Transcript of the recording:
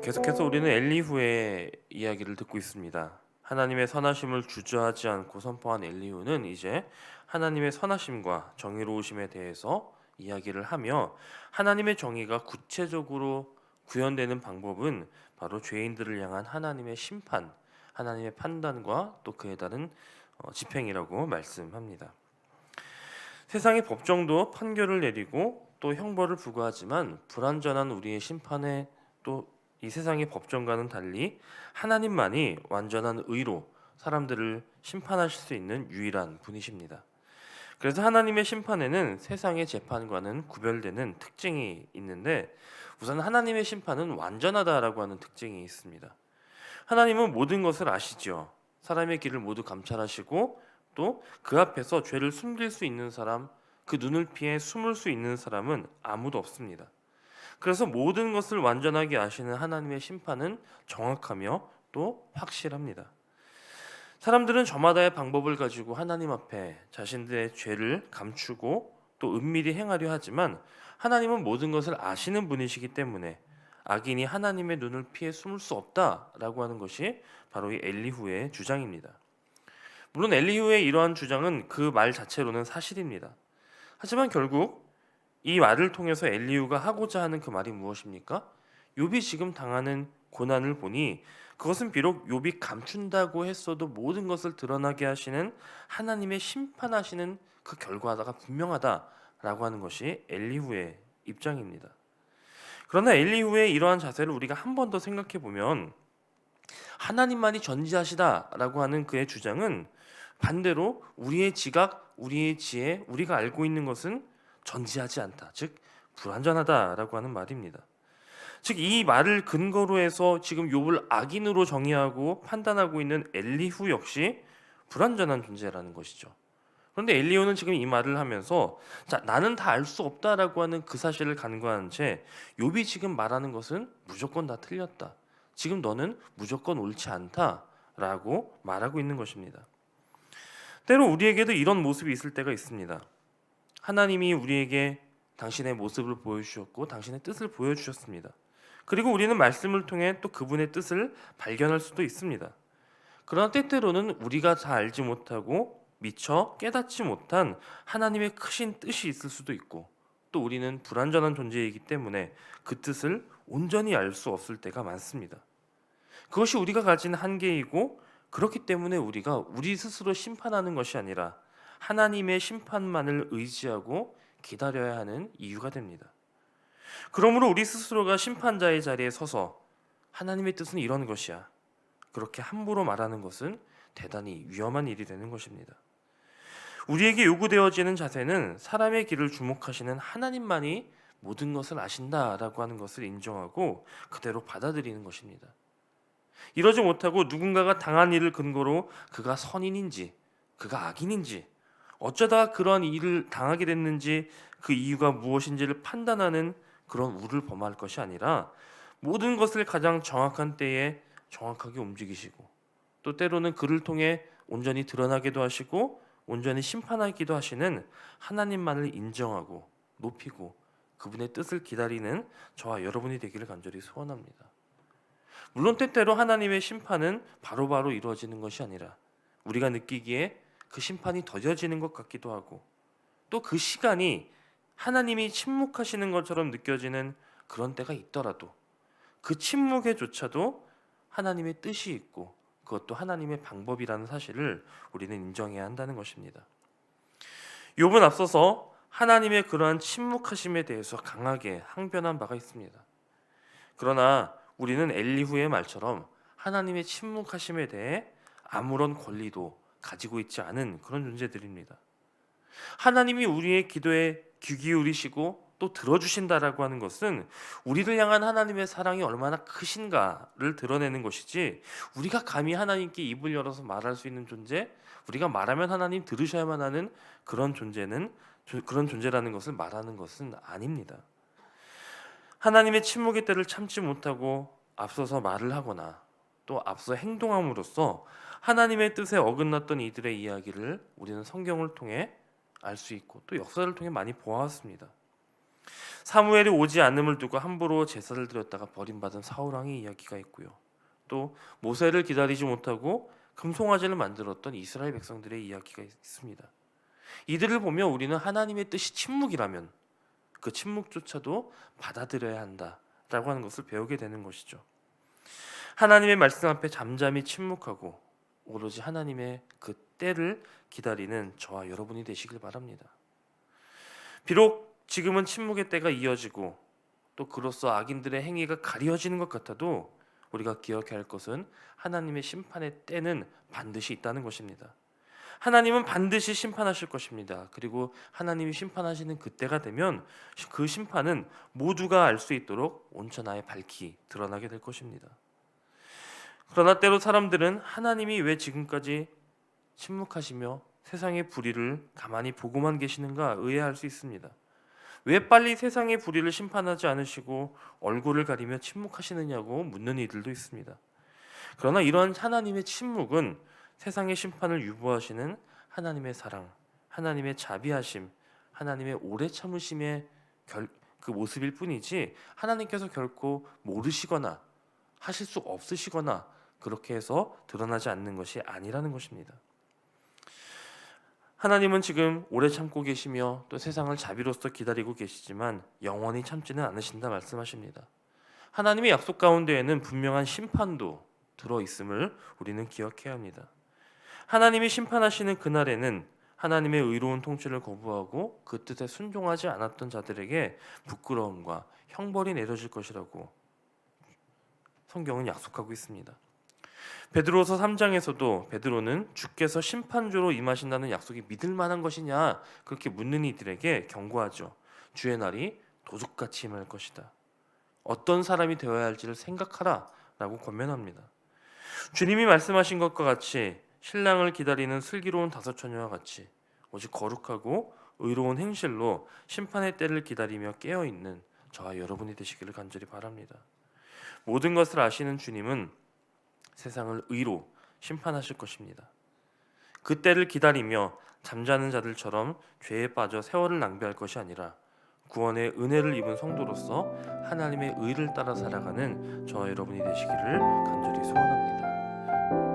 계속해서 우리는 엘리후의 이야기를 듣고 있습니다. 하나님의 선하심을 주저하지 않고 선포한 엘리후는 이제 하나님의 선하심과 정의로우심에 대해서 이야기를 하며 하나님의 정의가 구체적으로 구현되는 방법은 바로 죄인들을 향한 하나님의 심판, 하나님의 판단과 또 그에 따른 집행이라고 말씀합니다. 세상의 법정도 판결을 내리고 또 형벌을 부과하지만 불완전한 우리의 심판에 또 이 세상의 법정과는 달리 하나님만이 완전한 의로 사람들을 심판하실 수 있는 유일한 분이십니다. 그래서 하나님의 심판에는 세상의 재판과는 구별되는 특징이 있는데 우선 하나님의 심판은 완전하다라고 하는 특징이 있습니다. 하나님은 모든 것을 아시죠. 사람의 길을 모두 감찰하시고 또 그 앞에서 죄를 숨길 수 있는 사람, 그 눈을 피해 숨을 수 있는 사람은 아무도 없습니다. 그래서 모든 것을 완전하게 아시는 하나님의 심판은 정확하며 또 확실합니다. 사람들은 저마다의 방법을 가지고 하나님 앞에 자신들의 죄를 감추고 또 은밀히 행하려 하지만 하나님은 모든 것을 아시는 분이시기 때문에 악인이 하나님의 눈을 피해 숨을 수 없다라고 하는 것이 바로 이 엘리후의 주장입니다. 물론 엘리후의 이러한 주장은 그 말 자체로는 사실입니다. 하지만 결국 이 말을 통해서 엘리후가 하고자 하는 그 말이 무엇입니까? 욥이 지금 당하는 고난을 보니 그것은 비록 욥이 감춘다고 했어도 모든 것을 드러나게 하시는 하나님의 심판하시는 그 결과가 분명하다라고 하는 것이 엘리후의 입장입니다. 그러나 엘리후의 이러한 자세를 우리가 한 번 더 생각해 보면 하나님만이 전지하시다라고 하는 그의 주장은 반대로 우리의 지각, 우리의 지혜, 우리가 알고 있는 것은 전지하지 않다. 즉 불완전하다라고 하는 말입니다. 즉 이 말을 근거로 해서 지금 욥을 악인으로 정의하고 판단하고 있는 엘리후 역시 불완전한 존재라는 것이죠. 그런데 엘리후는 지금 이 말을 하면서 자, 나는 다 알 수 없다라고 하는 그 사실을 간과한 채 욥이 지금 말하는 것은 무조건 다 틀렸다. 지금 너는 무조건 옳지 않다라고 말하고 있는 것입니다. 때로 우리에게도 이런 모습이 있을 때가 있습니다. 하나님이 우리에게 당신의 모습을 보여주셨고 당신의 뜻을 보여주셨습니다. 그리고 우리는 말씀을 통해 또 그분의 뜻을 발견할 수도 있습니다. 그러나 때때로는 우리가 다 알지 못하고 미처 깨닫지 못한 하나님의 크신 뜻이 있을 수도 있고 또 우리는 불완전한 존재이기 때문에 그 뜻을 온전히 알 수 없을 때가 많습니다. 그것이 우리가 가진 한계이고 그렇기 때문에 우리가 우리 스스로 심판하는 것이 아니라 하나님의 심판만을 의지하고 기다려야 하는 이유가 됩니다. 그러므로 우리 스스로가 심판자의 자리에 서서 하나님의 뜻은 이런 것이야. 그렇게 함부로 말하는 것은 대단히 위험한 일이 되는 것입니다. 우리에게 요구되어지는 자세는 사람의 길을 주목하시는 하나님만이 모든 것을 아신다라고 하는 것을 인정하고 그대로 받아들이는 것입니다. 이러지 못하고 누군가가 당한 일을 근거로 그가 선인인지 그가 악인인지 어쩌다 그러한 일을 당하게 됐는지 그 이유가 무엇인지를 판단하는 그런 우를 범할 것이 아니라 모든 것을 가장 정확한 때에 정확하게 움직이시고 또 때로는 그를 통해 온전히 드러나기도 하시고 온전히 심판하기도 하시는 하나님만을 인정하고 높이고 그분의 뜻을 기다리는 저와 여러분이 되기를 간절히 소원합니다. 물론 때때로 하나님의 심판은 바로바로 이루어지는 것이 아니라 우리가 느끼기에 그 심판이 더뎌지는 것 같기도 하고 또 그 시간이 하나님이 침묵하시는 것처럼 느껴지는 그런 때가 있더라도 그 침묵에조차도 하나님의 뜻이 있고 그것도 하나님의 방법이라는 사실을 우리는 인정해야 한다는 것입니다. 욥은 앞서서 하나님의 그러한 침묵하심에 대해서 강하게 항변한 바가 있습니다. 그러나 우리는 엘리후의 말처럼 하나님의 침묵하심에 대해 아무런 권리도 가지고 있지 않은 그런 존재들입니다. 하나님이 우리의 기도에 귀 기울이시고 또 들어주신다라고 하는 것은 우리를 향한 하나님의 사랑이 얼마나 크신가를 드러내는 것이지 우리가 감히 하나님께 입을 열어서 말할 수 있는 존재, 우리가 말하면 하나님 들으셔야만 하는 그런 존재라는 것을 말하는 것은 아닙니다. 하나님의 침묵의 때를 참지 못하고 앞서서 말을 하거나 또 앞서 행동함으로써 하나님의 뜻에 어긋났던 이들의 이야기를 우리는 성경을 통해 알 수 있고 또 역사를 통해 많이 보아왔습니다. 사무엘이 오지 않음을 두고 함부로 제사를 드렸다가 버림받은 사울 왕의 이야기가 있고요. 또 모세를 기다리지 못하고 금송아지를 만들었던 이스라엘 백성들의 이야기가 있습니다. 이들을 보면 우리는 하나님의 뜻이 침묵이라면 그 침묵조차도 받아들여야 한다라고 하는 것을 배우게 되는 것이죠. 하나님의 말씀 앞에 잠잠히 침묵하고 오로지 하나님의 그 때를 기다리는 저와 여러분이 되시길 바랍니다. 비록 지금은 침묵의 때가 이어지고 또 그로써 악인들의 행위가 가려지는 것 같아도 우리가 기억해야 할 것은 하나님의 심판의 때는 반드시 있다는 것입니다. 하나님은 반드시 심판하실 것입니다. 그리고 하나님이 심판하시는 그때가 되면 그 심판은 모두가 알 수 있도록 온천하에 밝히 드러나게 될 것입니다. 그러나 때로 사람들은 하나님이 왜 지금까지 침묵하시며 세상의 불의를 가만히 보고만 계시는가 의아할 수 있습니다. 왜 빨리 세상의 불의를 심판하지 않으시고 얼굴을 가리며 침묵하시느냐고 묻는 이들도 있습니다. 그러나 이러한 하나님의 침묵은 세상의 심판을 유보하시는 하나님의 사랑, 하나님의 자비하심, 하나님의 오래 참으심의 그 모습일 뿐이지 하나님께서 결코 모르시거나 하실 수 없으시거나 그렇게 해서 드러나지 않는 것이 아니라는 것입니다. 하나님은 지금 오래 참고 계시며 또 세상을 자비로서 기다리고 계시지만 영원히 참지는 않으신다 말씀하십니다. 하나님의 약속 가운데에는 분명한 심판도 들어있음을 우리는 기억해야 합니다. 하나님이 심판하시는 그날에는 하나님의 의로운 통치를 거부하고 그 뜻에 순종하지 않았던 자들에게 부끄러움과 형벌이 내려질 것이라고 성경은 약속하고 있습니다. 베드로서 3장에서도 베드로는 주께서 심판주로 임하신다는 약속이 믿을 만한 것이냐 그렇게 묻는 이들에게 경고하죠. 주의 날이 도둑같이 임할 것이다. 어떤 사람이 되어야 할지를 생각하라 라고 권면합니다. 주님이 말씀하신 것과 같이 신랑을 기다리는 슬기로운 다섯 처녀와 같이 오직 거룩하고 의로운 행실로 심판의 때를 기다리며 깨어있는 저와 여러분이 되시기를 간절히 바랍니다. 모든 것을 아시는 주님은 세상을 의로 심판하실 것입니다. 그 때를 기다리며 잠자는 자들처럼 죄에 빠져 세월을 낭비할 것이 아니라 구원의 은혜를 입은 성도로서 하나님의 의를 따라 살아가는 저와 여러분이 되시기를 간절히 소원합니다.